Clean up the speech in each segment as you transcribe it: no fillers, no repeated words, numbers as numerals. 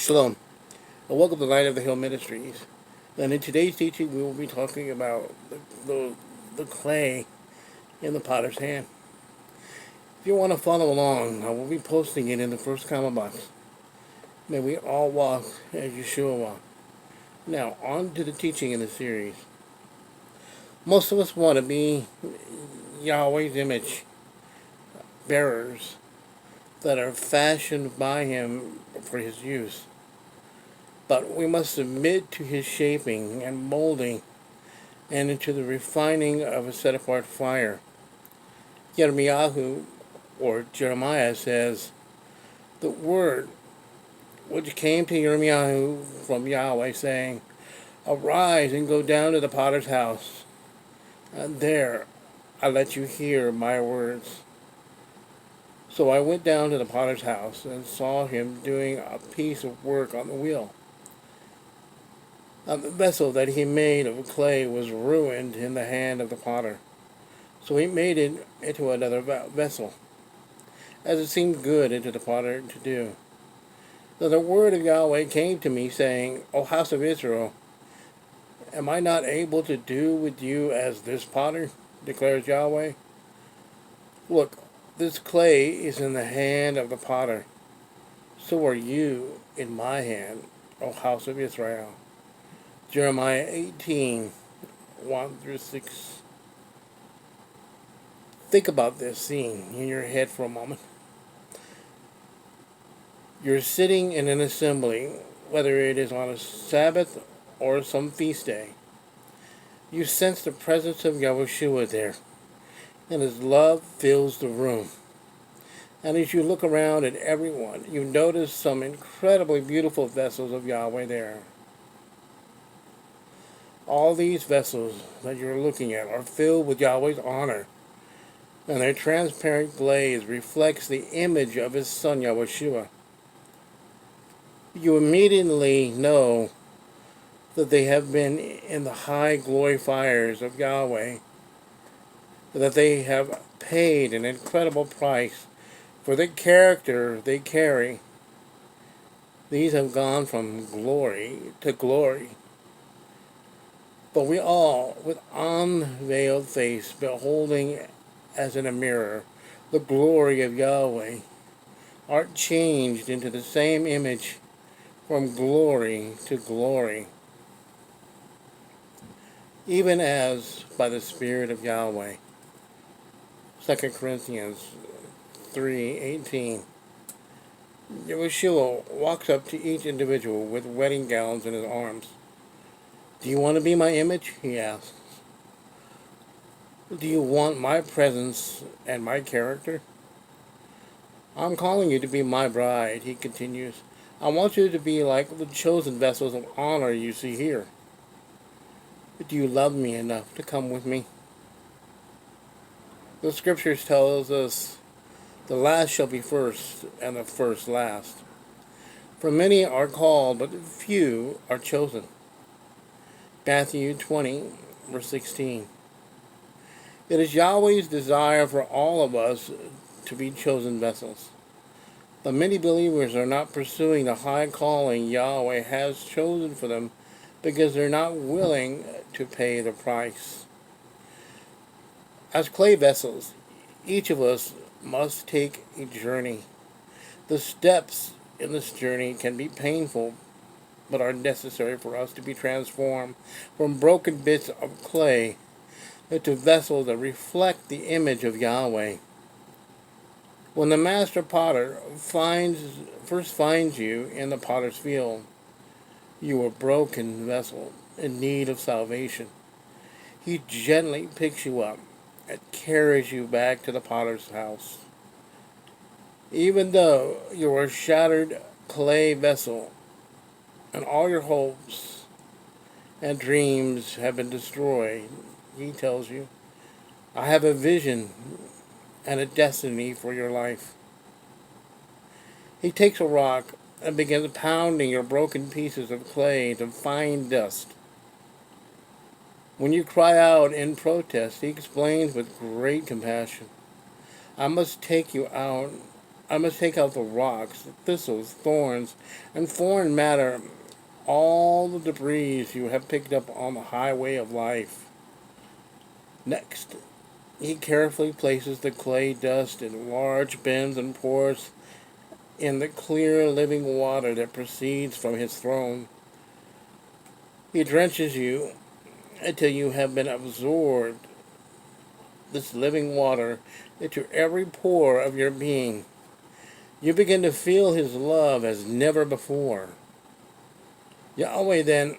Shalom, and welcome to Light of the Hill Ministries. And in today's teaching, we will be talking about the clay in the potter's hand. If you want to follow along, I will be posting it in the first comment box. May we all walk as Yeshua walked. Now, on to the teaching in the series. Most of us want to be Yahweh's image bearers that are fashioned by Him for His use. But we must submit to His shaping and molding and into the refining of a set-apart fire. Yirmiyahu, or Jeremiah, says, the word which came to Yirmiyahu from Yahweh, saying, arise and go down to the potter's house, and there I let you hear my words. So I went down to the potter's house and saw him doing a piece of work on the wheel. Now the vessel that he made of clay was ruined in the hand of the potter. So he made it into another vessel, as it seemed good unto the potter to do. So the word of Yahweh came to me, saying, O house of Israel, am I not able to do with you as this potter, declares Yahweh? Look, this clay is in the hand of the potter. So are you in my hand, O house of Israel. Jeremiah 18, 1 through 6. Think about this scene in your head for a moment. You're sitting in an assembly, whether it is on a Sabbath or some feast day. You sense the presence of Yahushua there, and His love fills the room. And as you look around at everyone, you notice some incredibly beautiful vessels of Yahweh there. All these vessels that you're looking at are filled with Yahweh's honor, and their transparent glaze reflects the image of His Son, Yahushua. You immediately know that they have been in the high glory fires of Yahweh, that they have paid an incredible price for the character they carry. These have gone from glory to glory. But we all, with unveiled face, beholding as in a mirror the glory of Yahweh, are changed into the same image from glory to glory, even as by the Spirit of Yahweh. 2 Corinthians 3:18. Yeshua walks up to each individual with wedding gowns in his arms. Do you want to be my image? He asks. Do you want my presence and my character? I'm calling you to be my bride, he continues. I want you to be like the chosen vessels of honor you see here. Do you love me enough to come with me? The scriptures tells us the last shall be first and the first last. For many are called, but few are chosen. Matthew 20, verse 16. It is Yahweh's desire for all of us to be chosen vessels. But many believers are not pursuing the high calling Yahweh has chosen for them because they're not willing to pay the price. As clay vessels, each of us must take a journey. The steps in this journey can be painful, but are necessary for us to be transformed from broken bits of clay into vessels that reflect the image of Yahweh. When the master potter first finds you in the potter's field, you are a broken vessel in need of salvation. He gently picks you up and carries you back to the potter's house. Even though you are a shattered clay vessel and all your hopes and dreams have been destroyed, he tells you, I have a vision and a destiny for your life. He takes a rock and begins pounding your broken pieces of clay to fine dust. When you cry out in protest, he explains with great compassion, I must take you out I must take out the rocks, the thistles, thorns, and foreign matter, all the debris you have picked up on the highway of life. Next, he carefully places the clay dust in large bins and pours in the clear living water that proceeds from his throne. He drenches you until you have been absorbed this living water into every pore of your being. You begin to feel his love as never before. Yahweh then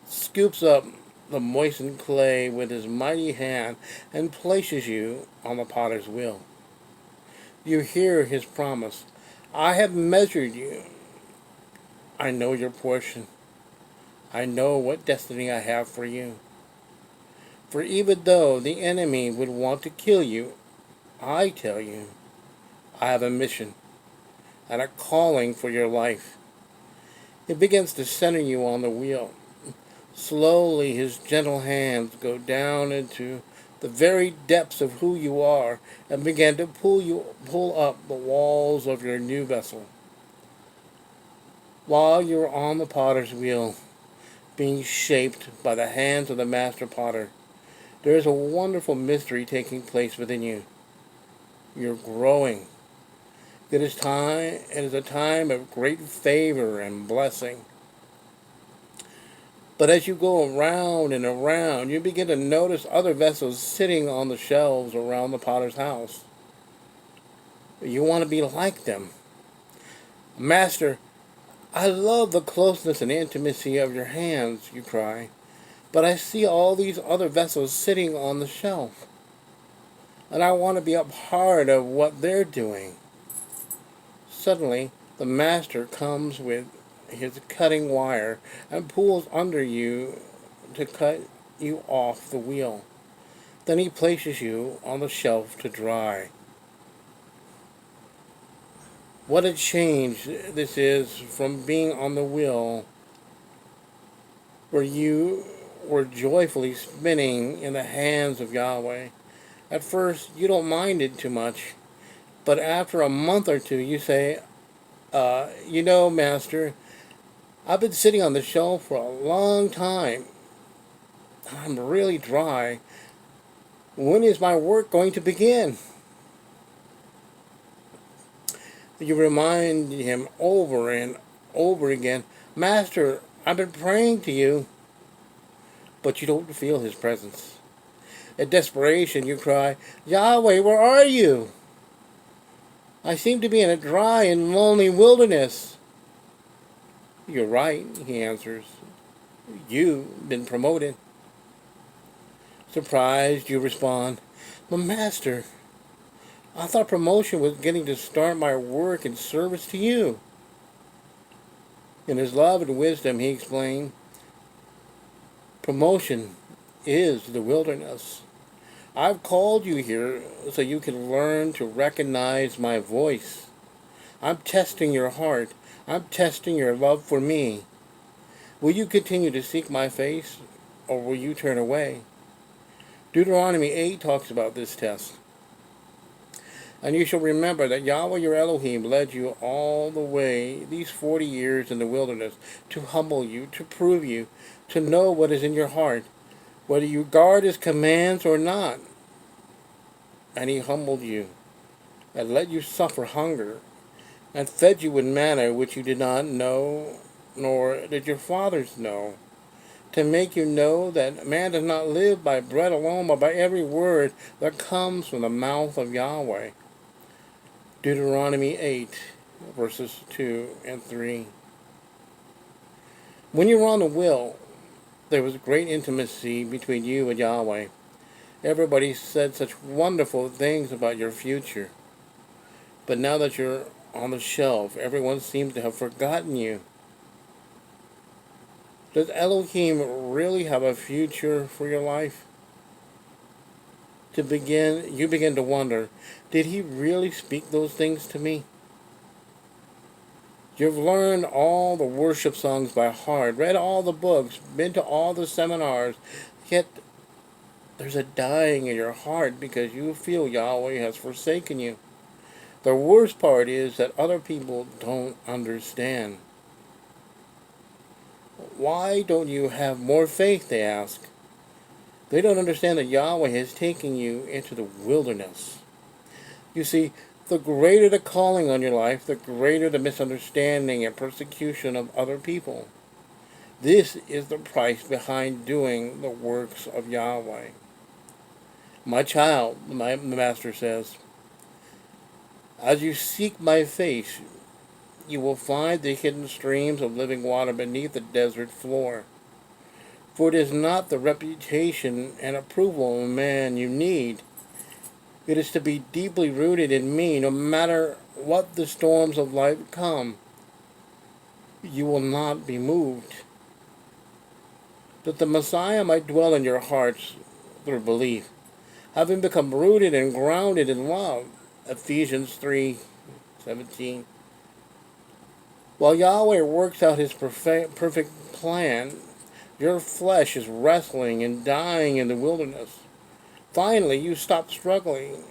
scoops up the moistened clay with his mighty hand and places you on the potter's wheel. You hear his promise. I have measured you. I know your portion. I know what destiny I have for you. For even though the enemy would want to kill you, I tell you, I have a mission and a calling for your life. He begins to center you on the wheel. Slowly his gentle hands go down into the very depths of who you are and begin to pull up the walls of your new vessel. While you're on the potter's wheel, being shaped by the hands of the master potter, there is a wonderful mystery taking place within you. You're growing. It is a time of great favor and blessing. But as you go around and around, you begin to notice other vessels sitting on the shelves around the potter's house. You want to be like them. Master, I love the closeness and intimacy of your hands, you cry, but I see all these other vessels sitting on the shelf, and I want to be a part of what they're doing. Suddenly, the master comes with his cutting wire and pulls under you to cut you off the wheel. Then he places you on the shelf to dry. What a change this is from being on the wheel where you were joyfully spinning in the hands of Yahweh. At first, you don't mind it too much, but after a month or two, you say, Master, I've been sitting on the shelf for a long time. I'm really dry. When is my work going to begin? You remind him over and over again, Master, I've been praying to you. But you don't feel his presence. In desperation, you cry, Yahweh, where are you? I seem to be in a dry and lonely wilderness. You're right, he answers. You've been promoted. Surprised, you respond, but Master, I thought promotion was getting to start my work in service to you. In his love and wisdom, he explained, promotion is the wilderness. I've called you here so you can learn to recognize my voice. I'm testing your heart. I'm testing your love for me. Will you continue to seek my face, or will you turn away? Deuteronomy 8 talks about this test. And you shall remember that Yahweh your Elohim led you all the way these 40 years in the wilderness to humble you, to prove you, to know what is in your heart, whether you guard his commands or not. And he humbled you, and let you suffer hunger, and fed you with manna which you did not know, nor did your fathers know, to make you know that man does not live by bread alone, but by every word that comes from the mouth of Yahweh. Deuteronomy 8, verses 2 and 3. When you were on the wheel, there was great intimacy between you and Yahweh. Everybody said such wonderful things about your future. But now that you're on the shelf, everyone seems to have forgotten you. Does Elohim really have a future for your life? You begin to wonder, did he really speak those things to me? You've learned all the worship songs by heart, read all the books, been to all the seminars, yet there's a dying in your heart because you feel Yahweh has forsaken you. The worst part is that other people don't understand. Why don't you have more faith, they ask. They don't understand that Yahweh is taking you into the wilderness. You see, the greater the calling on your life, the greater the misunderstanding and persecution of other people. This is the price behind doing the works of Yahweh. My child, the Master says, as you seek my face, you will find the hidden streams of living water beneath the desert floor. For it is not the reputation and approval of man you need. It is to be deeply rooted in me, no matter what the storms of life come. You will not be moved. That the Messiah might dwell in your hearts through belief, having become rooted and grounded in love. Ephesians 3:17. While Yahweh works out his perfect plan, your flesh is wrestling and dying in the wilderness. Finally, you stop struggling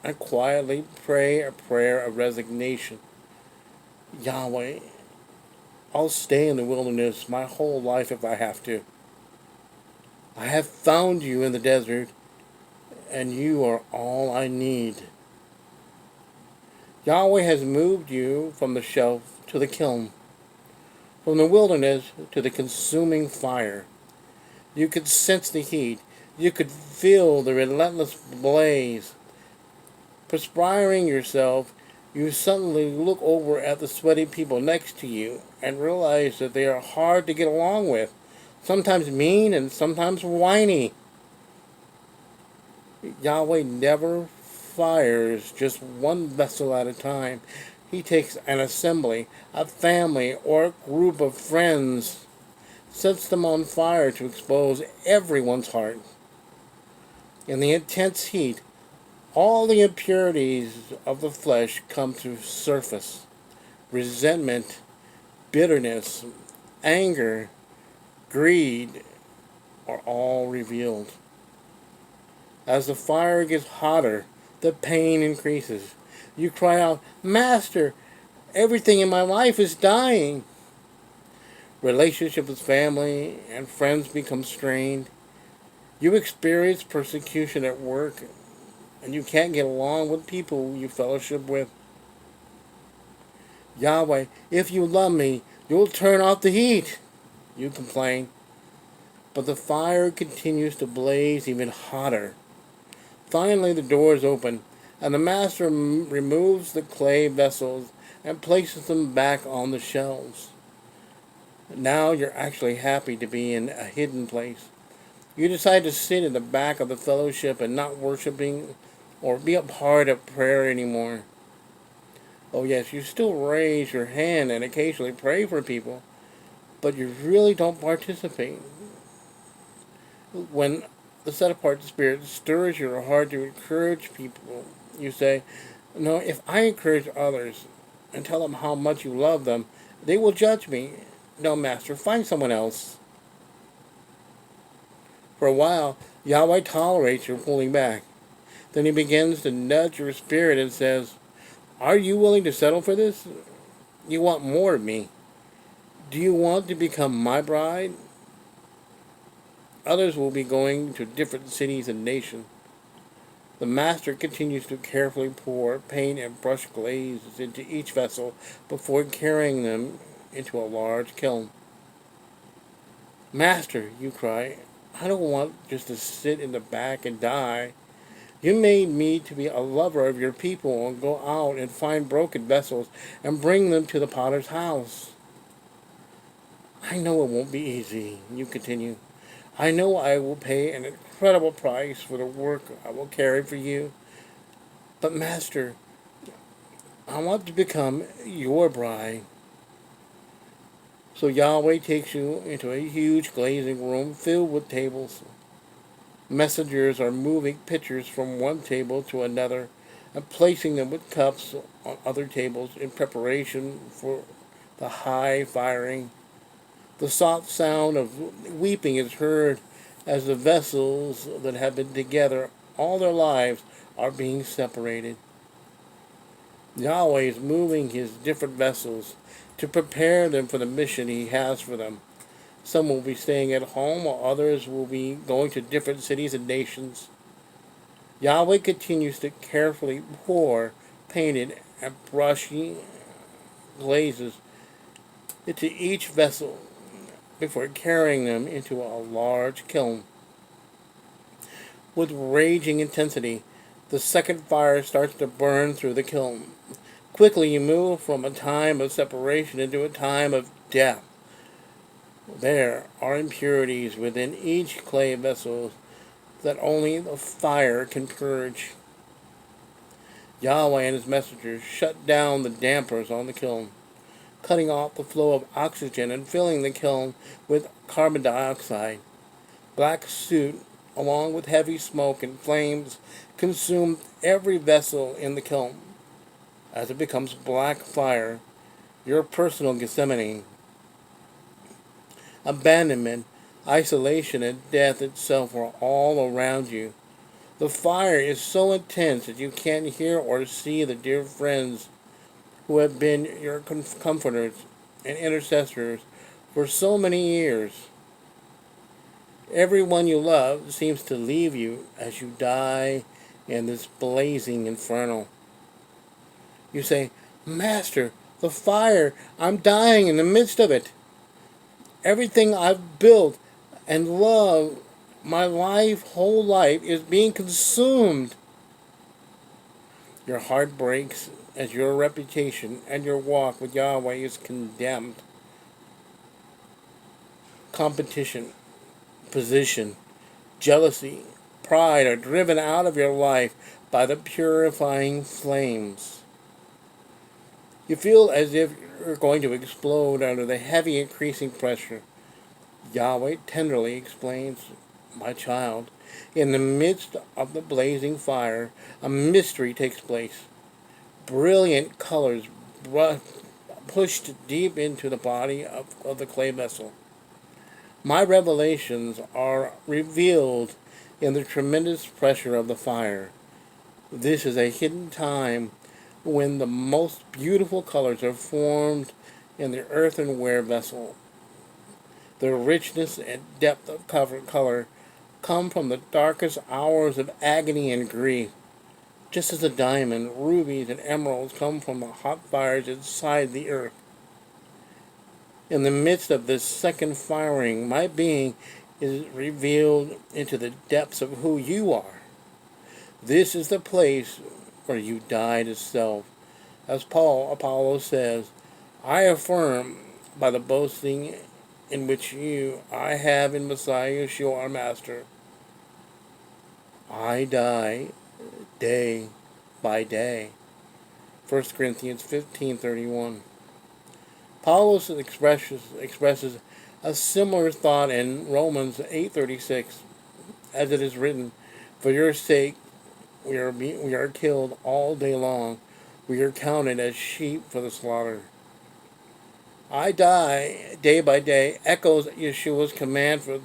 and quietly pray a prayer of resignation. Yahweh, I'll stay in the wilderness my whole life if I have to. I have found you in the desert, and you are all I need. Yahweh has moved you from the shelf to the kiln, from the wilderness to the consuming fire. You could sense the heat. You could feel the relentless blaze. Perspiring yourself, you suddenly look over at the sweaty people next to you and realize that they are hard to get along with, sometimes mean and sometimes whiny. Yahweh never fires just one vessel at a time. He takes an assembly, a family, or a group of friends, sets them on fire to expose everyone's heart. In the intense heat, all the impurities of the flesh come to surface. Resentment, bitterness, anger, greed are all revealed. As the fire gets hotter, the pain increases. You cry out, Master, everything in my life is dying. Relationships with family and friends become strained. You experience persecution at work, and you can't get along with people you fellowship with. Yahweh, if you love me, you'll turn off the heat, you complain. But the fire continues to blaze even hotter. Finally, the doors open, and the Master removes the clay vessels and places them back on the shelves. Now you're actually happy to be in a hidden place. You decide to sit in the back of the fellowship and not worshiping or be a part of prayer anymore. Oh yes, you still raise your hand and occasionally pray for people, but you really don't participate. When the set-apart spirit stirs your heart to encourage people, you say, no, if I encourage others and tell them how much you love them, they will judge me. No, Master, find someone else. For a while, Yahweh tolerates your pulling back. Then he begins to nudge your spirit and says, are you willing to settle for this? You want more of me. Do you want to become my bride? Others will be going to different cities and nations. The Master continues to carefully pour paint and brush glazes into each vessel before carrying them into a large kiln. Master, you cry, I don't want just to sit in the back and die. You made me to be a lover of your people and go out and find broken vessels and bring them to the potter's house. I know it won't be easy, you continue. I know I will pay an incredible price for the work I will carry for you. But Master, I want to become your bride. So Yahweh takes you into a huge glazing room filled with tables. Messengers are moving pitchers from one table to another and placing them with cups on other tables in preparation for the high firing. The soft sound of weeping is heard as the vessels that have been together all their lives are being separated. Yahweh is moving his different vessels to prepare them for the mission he has for them. Some will be staying at home, while others will be going to different cities and nations. Yahweh continues to carefully pour painted and brushy glazes into each vessel before carrying them into a large kiln. With raging intensity, the second fire starts to burn through the kiln. Quickly you move from a time of separation into a time of death. There are impurities within each clay vessel that only the fire can purge. Yahweh and his messengers shut down the dampers on the kiln, cutting off the flow of oxygen and filling the kiln with carbon dioxide. Black soot, along with heavy smoke and flames, consume every vessel in the kiln. As it becomes black fire, your personal Gethsemane, abandonment, isolation, and death itself are all around you. The fire is so intense that you can't hear or see the dear friends who have been your comforters and intercessors for so many years. Everyone you love seems to leave you as you die in this blazing inferno. You say, Master, the fire, I'm dying in the midst of it. Everything I've built and loved, my whole life, is being consumed. Your heart breaks as your reputation and your walk with Yahweh is condemned. Competition, position, jealousy, pride are driven out of your life by the purifying flames. You feel as if you're going to explode under the heavy increasing pressure. Yahweh tenderly explains, my child, in the midst of the blazing fire, a mystery takes place. Brilliant colors pushed deep into the body of the clay vessel. My revelations are revealed in the tremendous pressure of the fire. This is a hidden time when the most beautiful colors are formed in the earthenware vessel. The richness and depth of color come from the darkest hours of agony and grief, just as the diamond, rubies, and emeralds come from the hot fires inside the earth. In the midst of this second firing, my being is revealed into the depths of who you are. This is the place where you die to self. As Apollo says, I affirm by the boasting in which I have in Messiah Yeshua our Master. I die day by day. 1 Corinthians 15:31. Paulus expresses a similar thought in Romans 8:36, as it is written, "For your sake we are killed all day long; we are counted as sheep for the slaughter." I die day by day echoes Yeshua's command to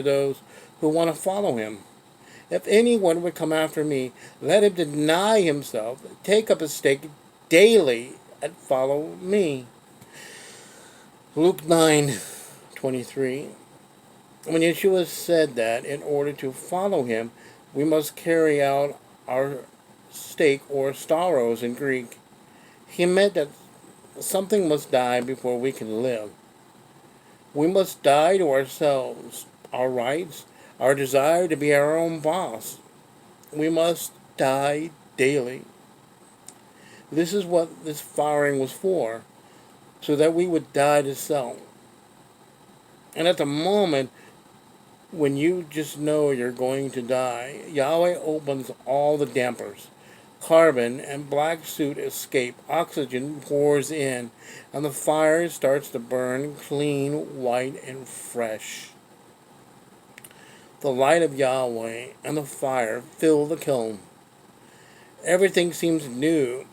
those who want to follow him. If anyone would come after me, let him deny himself, take up his stake daily, and follow me. Luke 9:23. When Yeshua said that in order to follow him, we must carry out our stake, or stauros in Greek, he meant that something must die before we can live. We must die to ourselves, our rights, our desire to be our own boss. We must die daily. This is what this firing was for, so that we would die to self. And at the moment when you just know you're going to die, Yahweh opens all the dampers. Carbon and black soot escape, oxygen pours in, and the fire starts to burn clean, white, and fresh. The light of Yahweh and the fire fill the kiln. Everything seems new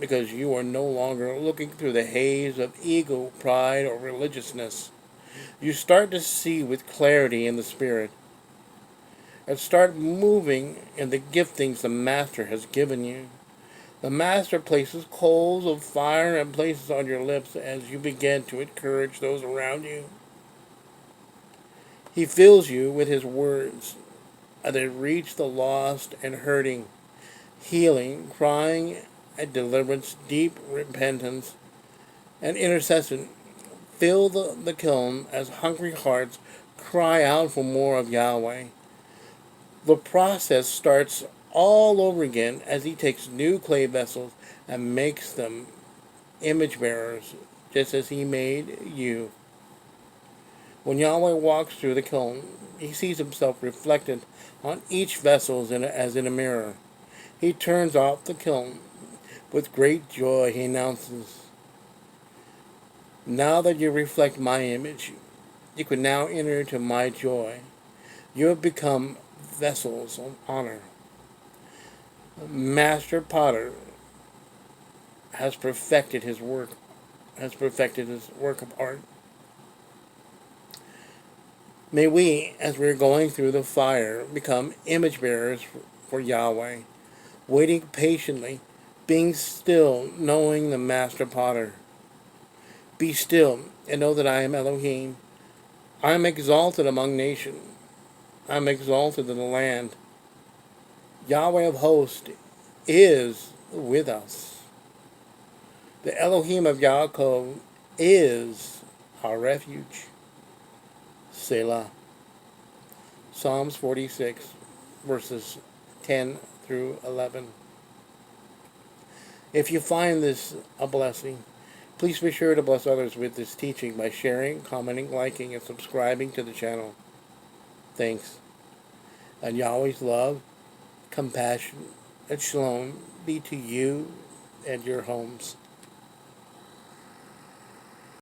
because you are no longer looking through the haze of ego, pride, or religiousness. You start to see with clarity in the Spirit and start moving in the giftings the Master has given you. The Master places coals of fire and places on your lips as you begin to encourage those around you. He fills you with his words as they reach the lost and hurting, healing, crying, and deliverance, deep repentance, and intercession. Fill the kiln as hungry hearts cry out for more of Yahweh. The process starts all over again as he takes new clay vessels and makes them image bearers, just as he made you. When Yahweh walks through the kiln, he sees himself reflected on each vessel as in a mirror. He turns off the kiln. With great joy, he announces, "Now that you reflect my image, you can now enter into my joy. You have become vessels of honor." Master Potter has perfected his work, of art. May we, as we're going through the fire, become image bearers for Yahweh, waiting patiently, being still, knowing the Master Potter. Be still and know that I am Elohim. I am exalted among nations. I am exalted in the land. Yahweh of hosts is with us. The Elohim of Yaakov is our refuge. Selah. Psalms 46, verses 10 through 11. If you find this a blessing, please be sure to bless others with this teaching by sharing, commenting, liking, and subscribing to the channel. Thanks. And Yahweh's love, compassion, and shalom be to you and your homes.